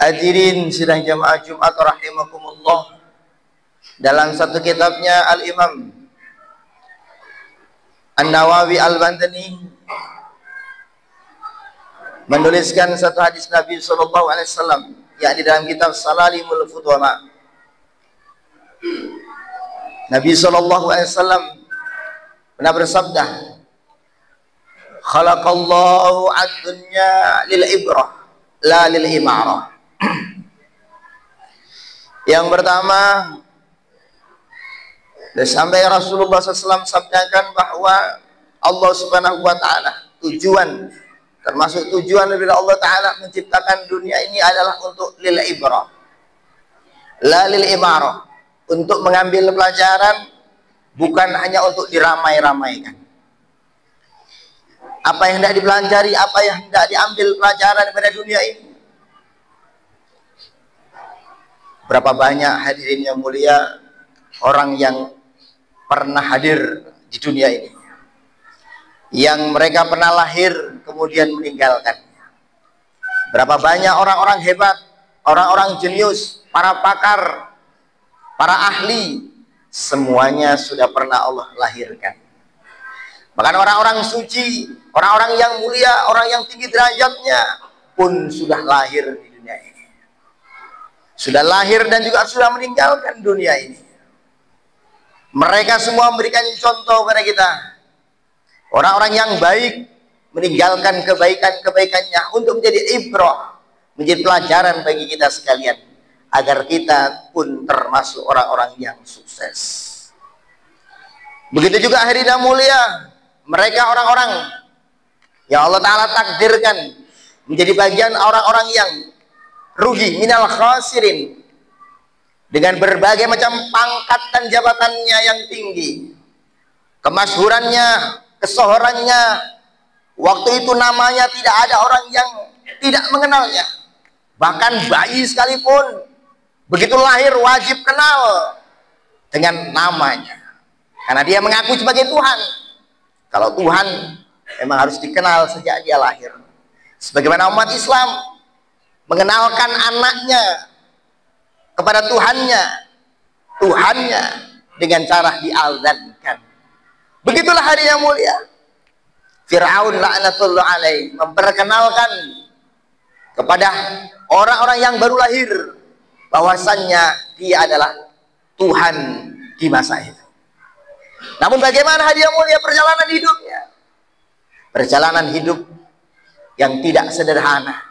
Hadirin sidang jamaah Jumat rahimakumullah. Dalam satu kitabnya Al-Imam An-Nawawi Al-Bantani menuliskan satu hadis Nabi SAW, yakni dalam kitab Salalimul Fudwala. Nabi SAW pernah bersabda, khalaqallahu ad-dunya lil ibrah la lil imarah. Yang pertama, sampai Rasulullah SAW sabdakan bahwa Allah Subhanahu wa Ta'ala, termasuk tujuan dari Allah Ta'ala menciptakan dunia ini adalah untuk lil ibrah la lil imarah, untuk mengambil pelajaran, bukan hanya untuk diramai-ramaikan. Apa yang hendak dipelajari, apa yang hendak diambil pelajaran pada dunia ini. Berapa banyak hadirin yang mulia orang yang pernah hadir di dunia ini, yang mereka pernah lahir kemudian meninggalkannya. Berapa banyak orang-orang hebat, orang-orang jenius, para pakar, para ahli, semuanya sudah pernah Allah lahirkan. Bahkan orang-orang suci, orang-orang yang mulia, orang yang tinggi derajatnya pun sudah lahir di dunia ini. Sudah lahir dan juga sudah meninggalkan dunia ini. Mereka semua memberikan contoh kepada kita. Orang-orang yang baik meninggalkan kebaikan-kebaikannya untuk menjadi ibrah, menjadi pelajaran bagi kita sekalian, agar kita pun termasuk orang-orang yang sukses. Begitu juga hadirin yang mulia, mereka orang-orang yang Allah Ta'ala takdirkan menjadi bagian orang-orang yang rugi, minal khasirin, dengan berbagai macam pangkat dan jabatannya yang tinggi, kemasyhurannya, kesohorannya. Waktu itu namanya tidak ada orang yang tidak mengenalnya. Bahkan bayi sekalipun begitu lahir wajib kenal dengan namanya, karena dia mengaku sebagai Tuhan. Kalau Tuhan memang harus dikenal sejak dia lahir. Sebagaimana umat Islam mengenalkan anaknya kepada Tuhannya dengan cara diazankan. Begitulah hari yang mulia. Fir'aun la'natullah alaih memperkenalkan kepada orang-orang yang baru lahir bahwasannya dia adalah Tuhan di masa itu. Namun bagaimana hari yang mulia perjalanan hidupnya? Perjalanan hidup yang tidak sederhana,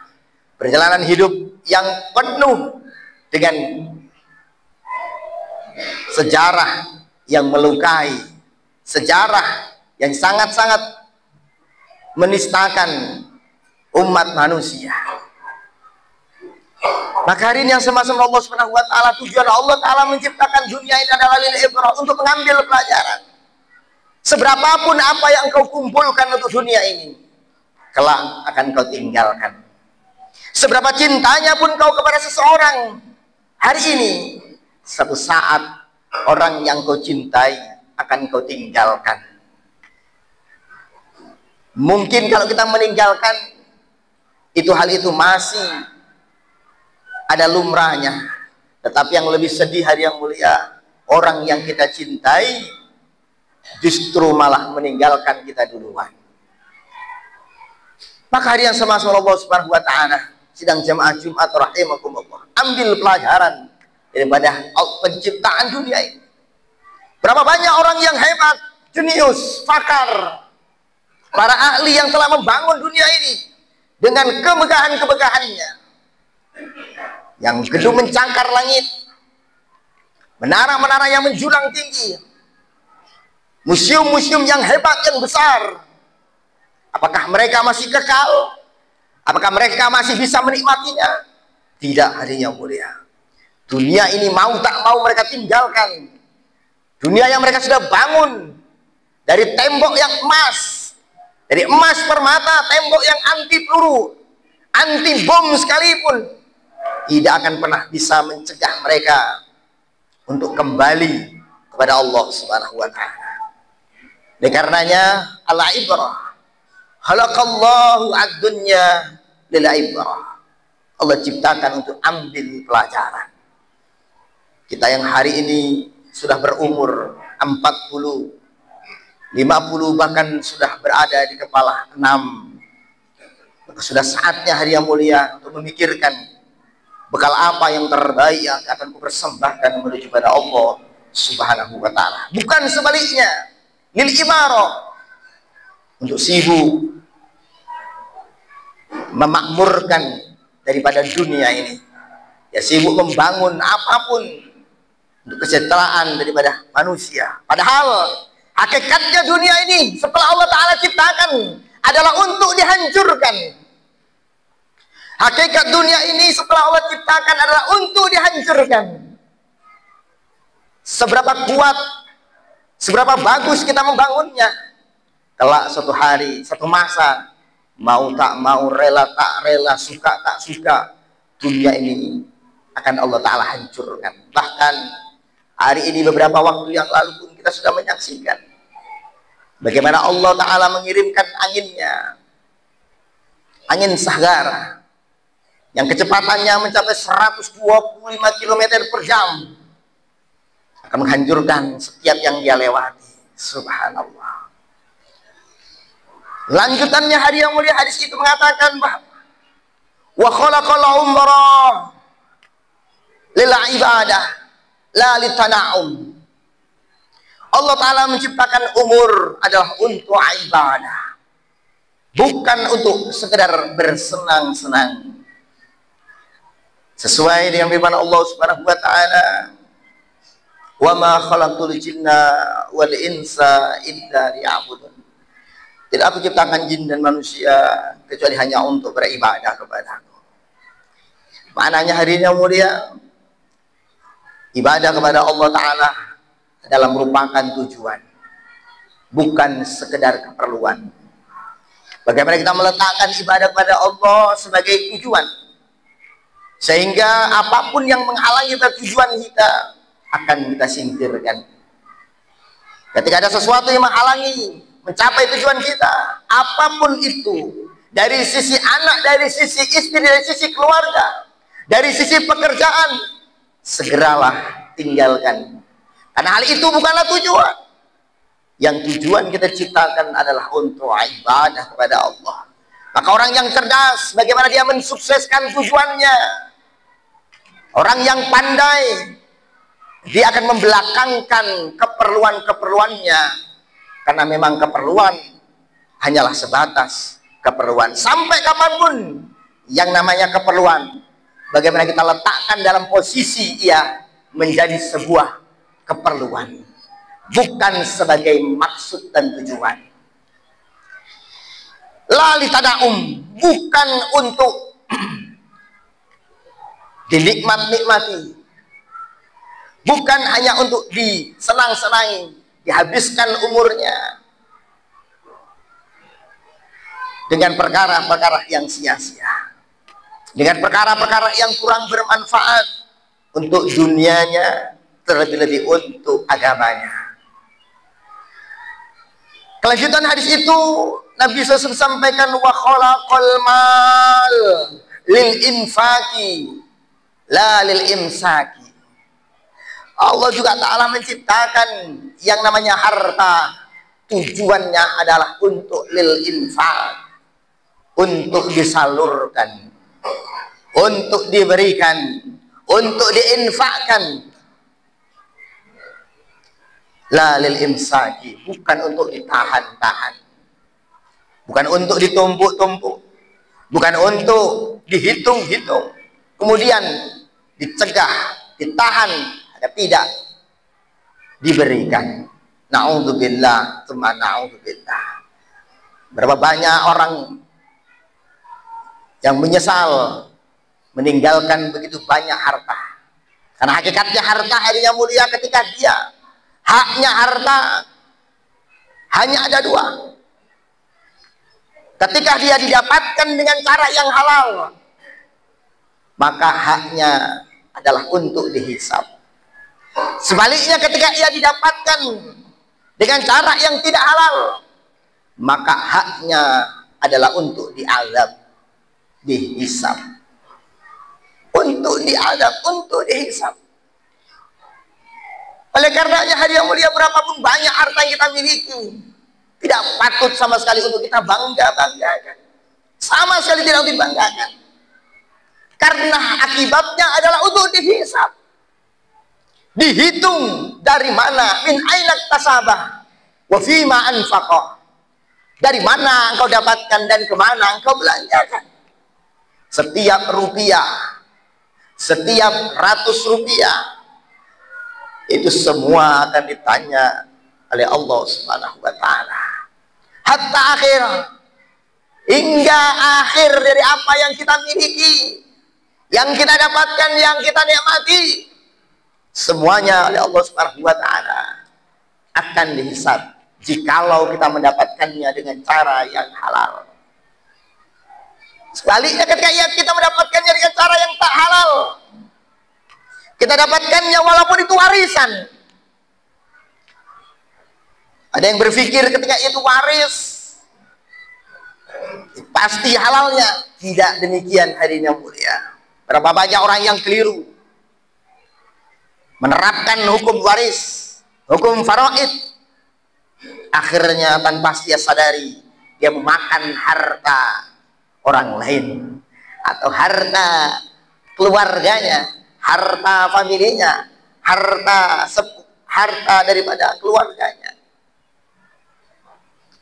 perjalanan hidup yang penuh dengan sejarah yang melukai, sejarah yang sangat-sangat menistakan umat manusia. Maka hari ini yang sama-sama Allah Subhanahu wa Ta'ala, tujuan Allah Ta'ala menciptakan dunia ini adalah lil ibrah, untuk mengambil pelajaran. Seberapapun apa yang kau kumpulkan untuk dunia ini, kelak akan kau tinggalkan. Seberapa cintanya pun kau kepada seseorang, hari ini satu saat orang yang kau cintai akan kau tinggalkan. Mungkin kalau kita meninggalkan itu, hal itu masih ada lumrahnya. Tetapi yang lebih sedih hari yang mulia, orang yang kita cintai justru malah meninggalkan kita duluan. Maka hari yang sama-sama Allah Subhanahu wa Ta'ala, sidang jamaah Jumat rahimakumullah, ambil pelajaran daripada penciptaan dunia ini. Berapa banyak orang yang hebat, jenius, pakar, para ahli yang telah membangun dunia ini dengan kemegahan-kemegahannya, yang gedung mencangkar langit, menara-menara yang menjulang tinggi, museum-museum yang hebat, yang besar. Apakah mereka masih kekal? Apakah mereka masih bisa menikmatinya? Tidak, hadirin yang mulia. Dunia ini mau tak mau mereka tinggalkan. Dunia yang mereka sudah bangun dari tembok yang emas, dari emas permata, tembok yang anti peluru, anti bom sekalipun, tidak akan pernah bisa mencegah mereka untuk kembali kepada Allah Subhanahu wa Ta'ala. Oleh karenanya, al-ibrah, khalaqallahu ad-dunya lil ibrah. Allah ciptakan untuk ambil pelajaran. Kita yang hari ini sudah berumur 40, 50, bahkan sudah berada di kepala 6, maka sudah saatnya hari yang mulia untuk memikirkan bekal apa yang terbaik yang akan kupersembahkan menuju pada Allah Subhanahu wa ta'ala. Bukan sebaliknya, lil imarah, untuk sibuk memakmurkan daripada dunia ini, ya sibuk membangun apapun untuk kesejahteraan daripada manusia. Padahal hakikatnya dunia ini setelah Allah Ta'ala ciptakan adalah untuk dihancurkan. Hakikat dunia ini setelah Allah ciptakan adalah untuk dihancurkan. Seberapa kuat, seberapa bagus kita membangunnya, kelak suatu hari, satu masa, mau tak mau, rela tak rela, suka tak suka, dunia ini akan Allah Ta'ala hancurkan. Bahkan hari ini beberapa waktu yang lalu pun kita sudah menyaksikan bagaimana Allah Ta'ala mengirimkan anginnya, angin Sahara, yang kecepatannya mencapai 125 km per jam, akan menghancurkan setiap yang dia lewati. Subhanallah. Lanjutannya hari yang mulia, hadis itu mengatakan bahwa wa khalaqal umra lil ibadah la litana'um. Allah Ta'ala menciptakan umur adalah untuk ibadah, bukan untuk sekedar bersenang-senang. Sesuai dengan firman Allah Subhanahu wa ta'ala, wa ma khalaqtul jinna wal insa illa liya'budun. Tidak aku ciptakan jin dan manusia kecuali hanya untuk beribadah kepadaku. Maknanya hari ini yang mulia, ibadah kepada Allah Ta'ala adalah merupakan tujuan, bukan sekedar keperluan. Bagaimana kita meletakkan ibadah kepada Allah sebagai tujuan, sehingga apapun yang menghalangi tujuan kita akan kita singkirkan. Ketika ada sesuatu yang menghalangi mencapai tujuan kita, apapun itu, dari sisi anak, dari sisi istri, dari sisi keluarga, dari sisi pekerjaan, segeralah tinggalkan. Karena hal itu bukanlah tujuan. Yang tujuan kita ciptakan adalah untuk ibadah kepada Allah. Maka orang yang cerdas, bagaimana dia mensukseskan tujuannya? Orang yang pandai, dia akan membelakangkan keperluan-keperluannya, karena memang keperluan hanyalah sebatas keperluan. Sampai kapanpun yang namanya keperluan, bagaimana kita letakkan dalam posisi ia menjadi sebuah keperluan, bukan sebagai maksud dan tujuan. La litadaum, bukan untuk dinikmat-nikmati, bukan hanya untuk disenang-senangi, dihabiskan umurnya dengan perkara-perkara yang sia-sia, dengan perkara-perkara yang kurang bermanfaat untuk dunianya, terlebih-lebih untuk agamanya. Kelanjutan hadis itu Nabi SAW sampaikan, wa khalaqal mal lil infaki la lil imsaki. Allah juga Ta'ala menciptakan yang namanya harta, tujuannya adalah untuk lil infak, untuk disalurkan, untuk diberikan, untuk diinfakkan. La lil imsaki, bukan untuk ditahan-tahan, bukan untuk ditumpuk-tumpuk, bukan untuk dihitung-hitung, kemudian dicegah, ditahan, tidak diberikan. Na'udzubillah, tsumma na'udzubillah. Berapa banyak orang yang menyesal meninggalkan begitu banyak harta. Karena hakikatnya harta harinya mulia ketika dia, haknya harta hanya ada dua. Ketika dia didapatkan dengan cara yang halal, maka haknya adalah untuk dihisab. Sebaliknya ketika ia didapatkan dengan cara yang tidak halal, maka haknya adalah untuk diazab, dihisab. diadab, untuk dihisab. Oleh karenanya hari yang mulia, berapapun banyak harta yang kita miliki, tidak patut sama sekali untuk kita bangga-banggakan. Sama sekali tidak untuk dibanggakan. Karena akibatnya adalah untuk dihisab. Dihitung dari mana, min ainak tasabah, wa fima anfaqah. Dari mana engkau dapatkan dan kemana engkau belanjakan. Setiap rupiah, setiap ratus rupiah, itu semua akan ditanya oleh Allah Subhanahu wa ta'ala. Hatta akhir, hingga akhir dari apa yang kita miliki, yang kita dapatkan, yang kita nikmati, semuanya oleh Allah Subhanahu wa ta'ala akan dihisab jikalau kita mendapatkannya dengan cara yang halal. Sebaliknya ketika kita mendapatkannya dengan cara yang tak halal, kita dapatkannya walaupun itu warisan. Ada yang berpikir ketika itu waris pasti halalnya. Tidak demikian hadirin yang mulia. Berapa banyak orang yang keliru menerapkan hukum waris, hukum faraid, akhirnya tanpa dia sadari dia memakan harta orang lain atau harta keluarganya, harta familinya, harta daripada keluarganya.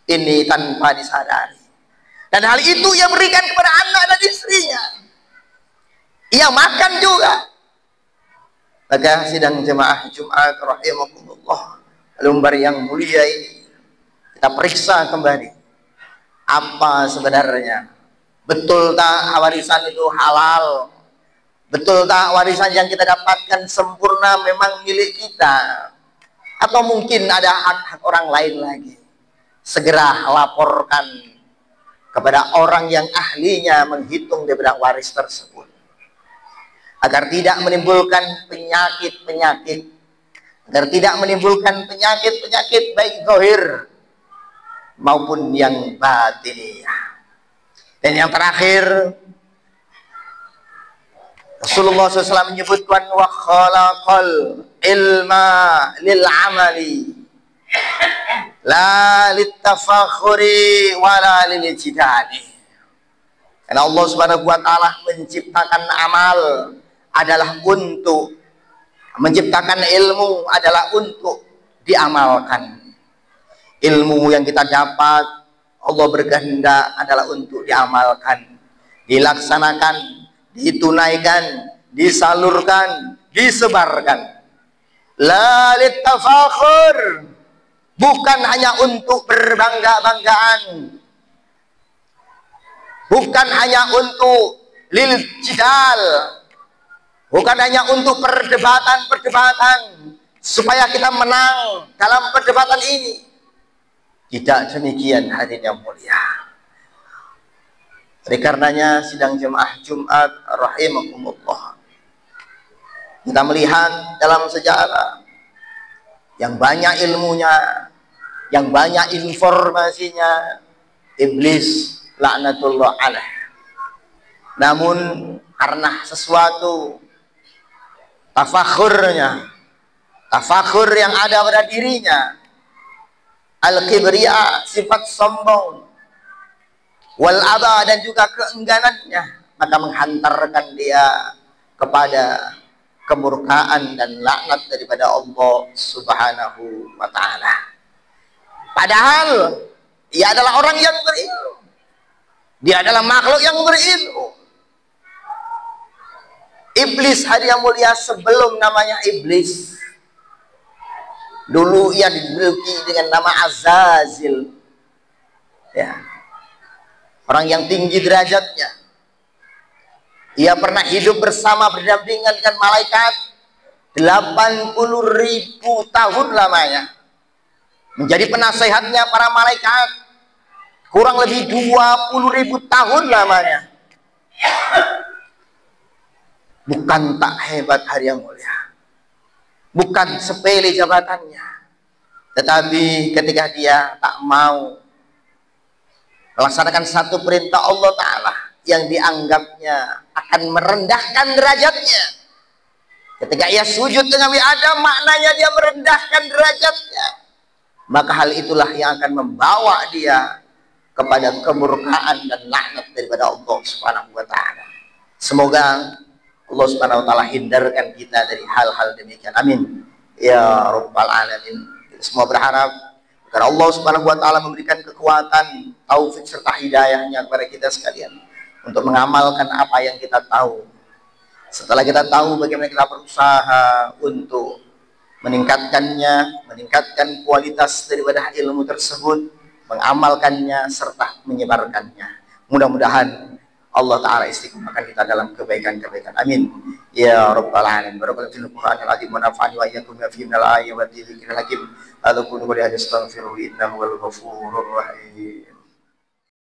Ini tanpa disadari. Dan hal itu ia berikan kepada anak dan istrinya. Ia makan juga. Maka sidang jemaah Jumat rahimakumullah, lembar yang mulia ini, kita periksa kembali apa sebenarnya. Betul tak warisan itu halal? Betul tak warisan yang kita dapatkan sempurna memang milik kita? Atau mungkin ada hak-hak orang lain lagi? Segera laporkan kepada orang yang ahlinya menghitung daripada waris tersebut, agar tidak menimbulkan penyakit-penyakit, agar tidak menimbulkan penyakit-penyakit baik zahir maupun yang batiniyah. Dan yang terakhir, Rasulullah SAW menyebutkan wa khalaqal ilma lil amali la litafakhuri wala lil ijtihadi. Karena Allah Subhanahu wa taala menciptakan amal adalah untuk menciptakan ilmu, adalah untuk diamalkan. Ilmu yang kita dapat Allah berkehendak adalah untuk diamalkan, dilaksanakan, ditunaikan, disalurkan, disebarkan. La litafakhur, bukan hanya untuk berbangga-banggaan, bukan hanya untuk lil jidal, bukan hanya untuk perdebatan-perdebatan supaya kita menang dalam perdebatan ini. Tidak demikian hadirin yang mulia. Oleh karenanya sidang jemaah Jumat rahimakumullah, kita melihat dalam sejarah yang banyak ilmunya, yang banyak informasinya, iblis laknatullah alaih. Namun karena sesuatu tafakhurnya, tafakhur yang ada pada dirinya, al-kibriya, sifat sombong, wal aba, dan juga keengganannya, maka menghantarkan dia kepada kemurkaan dan laknat daripada Allah Subhanahu wa ta'ala. Padahal ia adalah orang yang berilmu, dia adalah makhluk yang berilmu. Iblis hadirin mulia, sebelum namanya iblis, dulu ia dijuluki dengan nama Azazil, ya, orang yang tinggi derajatnya. Ia pernah hidup bersama berdampingan dengan malaikat 80.000 tahun lamanya, menjadi penasehatnya para malaikat kurang lebih 20.000 tahun lamanya. Bukan tak hebat hadirin mulia, bukan sepele jabatannya, tetapi ketika dia tak mau melaksanakan satu perintah Allah Ta'ala yang dianggapnya akan merendahkan derajatnya, Ketika ia sujud ke Nabi Adam, maknanya dia merendahkan derajatnya. Maka hal itulah yang akan membawa dia kepada kemurkaan dan laknat daripada Allah Subhanahu wa taala. Semoga Allah Subhanahu wa taala hindarkan kita dari hal-hal demikian. Amin. Ya rabbal alamin. Kita semua berharap agar Allah Subhanahu wa taala memberikan kekuatan, taufik serta hidayahnya kepada kita sekalian untuk mengamalkan apa yang kita tahu. Setelah kita tahu, bagaimana kita berusaha untuk meningkatkannya, meningkatkan kualitas daripada ilmu tersebut, mengamalkannya serta menyebarkannya. Mudah-mudahan Allah Ta'ala istiqomahkan kita dalam kebaikan-kebaikan. Amin. Ya Rabbal Alamin. Barakallahu fil Qur'anil azim wa nafa'ani wa iyyakum bima fihi minal ayati wa dzikril hakim. Adza qulu qawli hadza astaghfiruhu innahu wal ghafurur rahim.